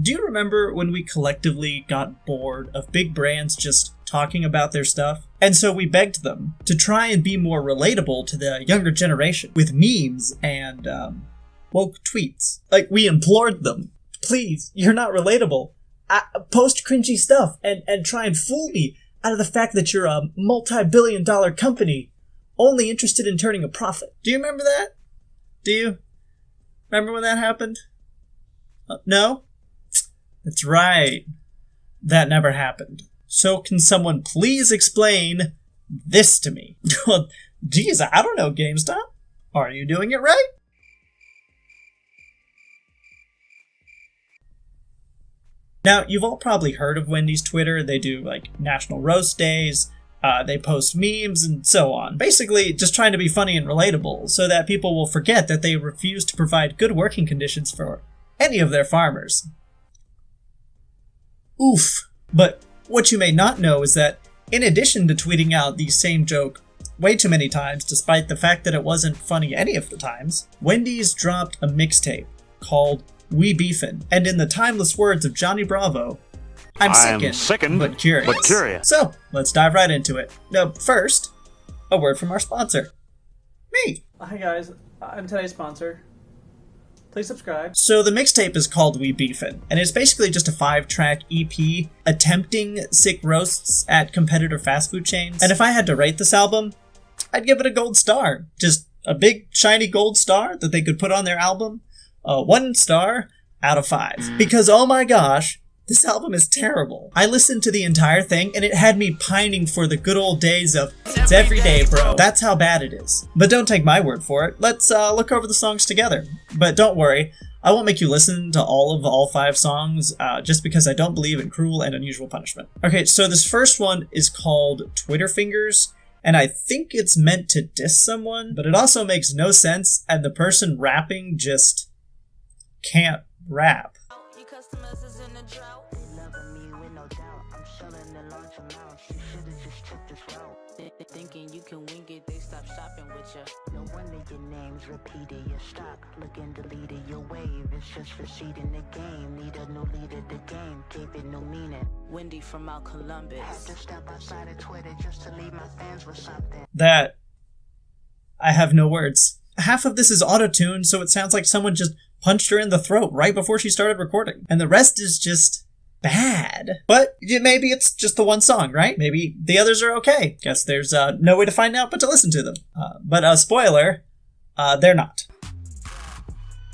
Do you remember when we collectively got bored of big brands just talking about their stuff? And so we begged them to try and be more relatable to the younger generation with memes and woke tweets. Like, we implored them, please, you're not relatable. Post cringy stuff and try and fool me out of the fact that you're a multi-billion-dollar company only interested in turning a profit. Do you remember that? Do you? Remember when that happened? No? That's right. That never happened. So can someone please explain this to me? Well, geez, I don't know, GameStop. Are you doing it right? Now, you've all probably heard of Wendy's Twitter. They do, like, National Roast Days, they post memes, and so on. Basically, just trying to be funny and relatable, so that people will forget that they refuse to provide good working conditions for any of their farmers. Oof. But what you may not know is that, in addition to tweeting out the same joke way too many times, despite the fact that it wasn't funny any of the times, Wendy's dropped a mixtape called We Beefin', and in the timeless words of Johnny Bravo, I'm sickened but curious. So, let's dive right into it. Now, first, a word from our sponsor, me. Hi guys, I'm today's sponsor. Please subscribe. So the mixtape is called We Beefin', and it's basically just a 5-track EP attempting sick roasts at competitor fast food chains. And if I had to rate this album, I'd give it a gold star. Just a big shiny gold star that they could put on their album. 1 star out of 5. Because oh my gosh, this album is terrible. I listened to the entire thing and it had me pining for the good old days of it's every day, bro. That's how bad it is. But don't take my word for it. Let's look over the songs together. But don't worry, I won't make you listen to all 5 songs just because I don't believe in cruel and unusual punishment. Okay, so this first one is called Twitter Fingers. And I think it's meant to diss someone, but it also makes no sense and the person rapping just can't rap. Thinking you can wing it, they stop shopping with you. No wonder your name's repeated, your stock looking deleted, your wave is just receding the game. Need a new leader, the game gave it no meaning. Wendy from out Columbus. Have to step outside of Twitter just to leave my fans with something. That I have no words. Half of this is auto-tuned, so it sounds like someone just punched her in the throat right before she started recording. And the rest is just bad. But maybe it's just the one song, right? Maybe the others are okay. Guess there's no way to find out but to listen to them. But spoiler, they're not.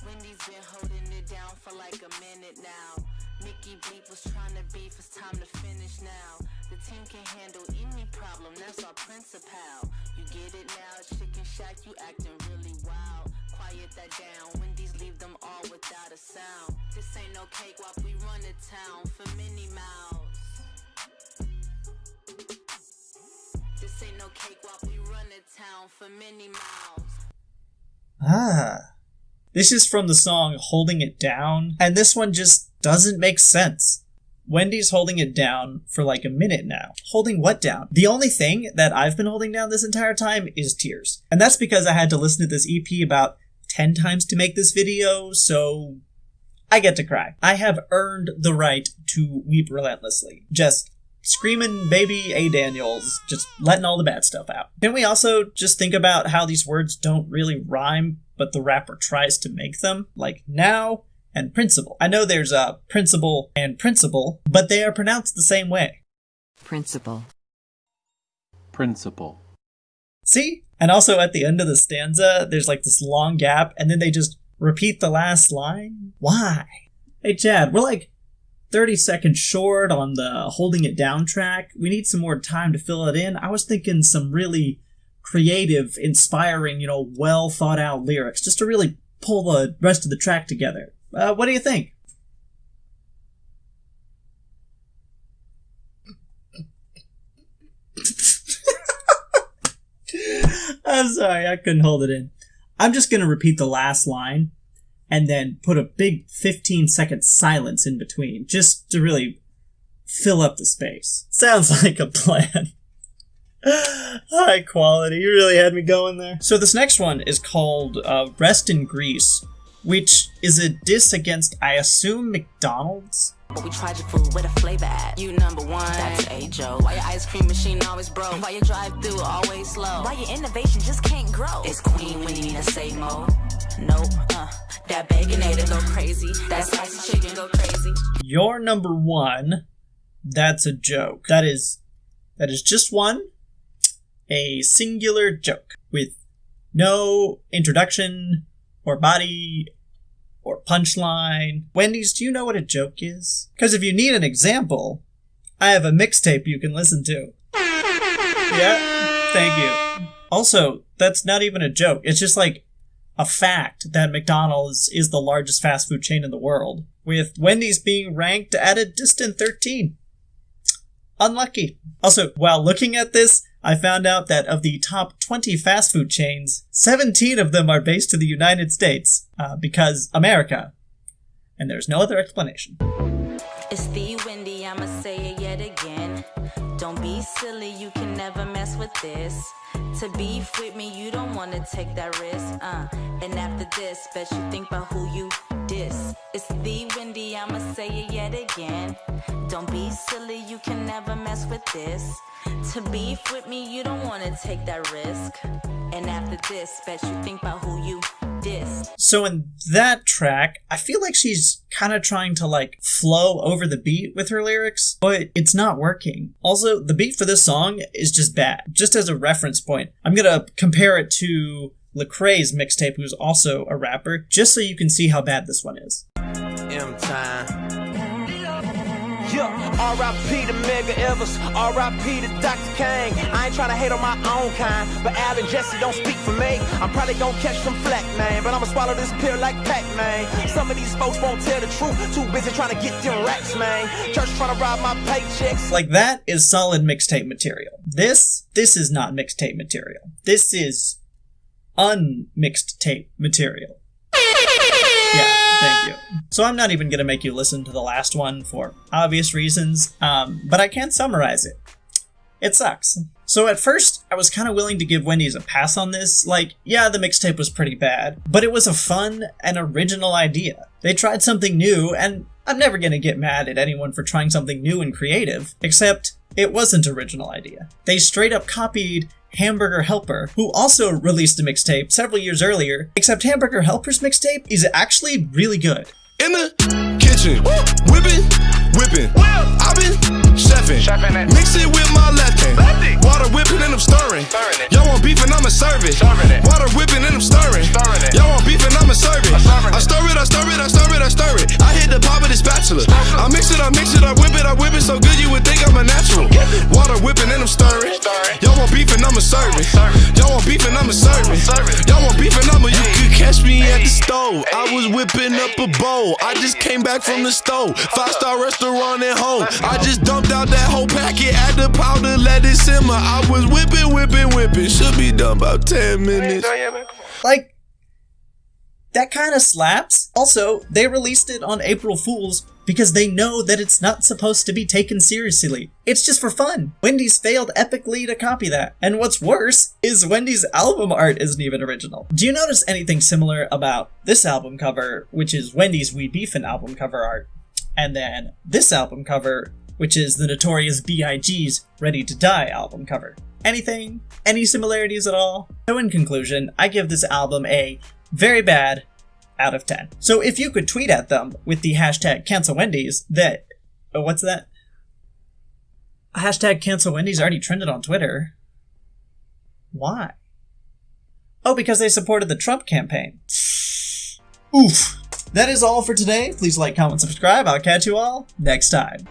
Wendy's been holding it down for like a minute now. Mickey Bleep was trying to beef, it's time to finish now. The team can handle any problem, that's our principal. You get it now, Chicken Shack, you acting really wild. Quiet that down, Wendy's leave them all without a sound. This ain't no cakewalk, we run the town for Minnie Mouse. This ain't no cakewalk, we run the town for Minnie Mouse. This is from the song Holding It Down, and this one just doesn't make sense. Wendy's holding it down for like a minute now. Holding what down? The only thing that I've been holding down this entire time is tears. And that's because I had to listen to this EP about 10 times to make this video, so I get to cry. I have earned the right to weep relentlessly. Just screaming baby A. Daniels, just letting all the bad stuff out. Can we also just think about how these words don't really rhyme, but the rapper tries to make them? Like now and principle. I know there's a principle and principle, but they are pronounced the same way. Principle. Principle. See? And also at the end of the stanza, there's like this long gap, and then they just repeat the last line? Why? Hey Chad, we're like 30 seconds short on the Holding It Down track. We need some more time to fill it in. I was thinking some really creative, inspiring, well thought out lyrics, just to really pull the rest of the track together. What do you think? I'm sorry, I couldn't hold it in. I'm just going to repeat the last line and then put a big 15-second silence in between, just to really fill up the space. Sounds like a plan. High quality, you really had me going there. So this next one is called Rest in Grease, which is a diss against, I assume, McDonald's? But we tried your food, where the flavor at? You number one, that's a joke. Why your ice cream machine always broke? Why your drive-thru always slow? Why your innovation just can't grow? It's Queen Wendy need to say more. Nope, that Baconator go crazy. That spicy chicken go crazy. Your number one, that's a joke. That is just one, a singular joke with no introduction or body or punchline. Wendy's, do you know what a joke is? Because if you need an example, I have a mixtape you can listen to. Yeah, thank you. Also, that's not even a joke. It's just like a fact that McDonald's is the largest fast food chain in the world, with Wendy's being ranked at a distant 13. Unlucky. Also, while looking at this, I found out that of the top 20 fast food chains, 17 of them are based in the United States, because America. And there's no other explanation. It's the Wendy, I'ma say it yet again. Don't be silly, you can never mess with this. To beef with me, you don't wanna take that risk, And after this, bet you think about who you diss. It's the Wendy, I'ma say it yet again. Don't be silly, you can never mess with this. To beef with me, you don't wanna take that risk. And after this, bet you think about who you diss. So in that track, I feel like she's kind of trying to like flow over the beat with her lyrics, but it's not working. Also, the beat for this song is just bad. Just as a reference point, I'm gonna compare it to Lecrae's Mixtape, who's also a rapper, just so you can see how bad this one is. M-Time. Yeah, R.I.P. to Mega Evers, R.I.P. to Dr. Kane. I ain't tryna hate on my own kind, but Al and Jesse don't speak for me. I'm probably gonna catch some flack, man, but I'ma swallow this pill like Pac-Man. Some of these folks won't tell the truth, too busy trying to get them racks, man. Church trying to rob my paychecks. Like, that is solid mixtape material. This is not mixtape material. This is unmixed tape material. Yeah, thank you. So I'm not even going to make you listen to the last one for obvious reasons, but I can summarize it. It sucks. So at first, I was kind of willing to give Wendy's a pass on this. Like, yeah, the mixtape was pretty bad, but it was a fun and original idea. They tried something new, and I'm never going to get mad at anyone for trying something new and creative, except it wasn't an original idea. They straight up copied Hamburger Helper, who also released a mixtape several years earlier, except Hamburger Helper's mixtape is actually really good. In the kitchen, whipping, I've been chefing, mix it with my left hand, water whipping and I'm stirring, y'all want beef and I'ma serve it, water whipping and I'm stirring, y'all want beef and I'ma serve it, I stir it, I hit the pot with the spatula, I mix it, I whip it so good you would think I'm a natural, water whipping and I'm stirring, y'all want beef and I'ma serve it, y'all want beef and I'ma serve it, y'all want beef and I'ma, you could catch me at the stove, I was whipping up a bowl, I just came back from the stove, 5-star restaurant at home. I just dumped out that whole packet, add the powder, let it simmer. I was whipping, should be done about 10 minutes. Like, that kind of slaps. Also, they released it on April Fool's because they know that it's not supposed to be taken seriously. It's just for fun. Wendy's failed epically to copy that. And what's worse is Wendy's album art isn't even original. Do you notice anything similar about this album cover, which is Wendy's We Beefin' album cover art, and then this album cover, which is the Notorious B.I.G.'s Ready to Die album cover? Anything? Any similarities at all? So in conclusion, I give this album a very bad out of 10. So if you could tweet at them with the hashtag cancel Wendy's, that... Oh, what's that? Hashtag cancel Wendy's already trended on Twitter. Why? Oh, because they supported the Trump campaign. Oof. That is all for today. Please like, comment, subscribe. I'll catch you all next time.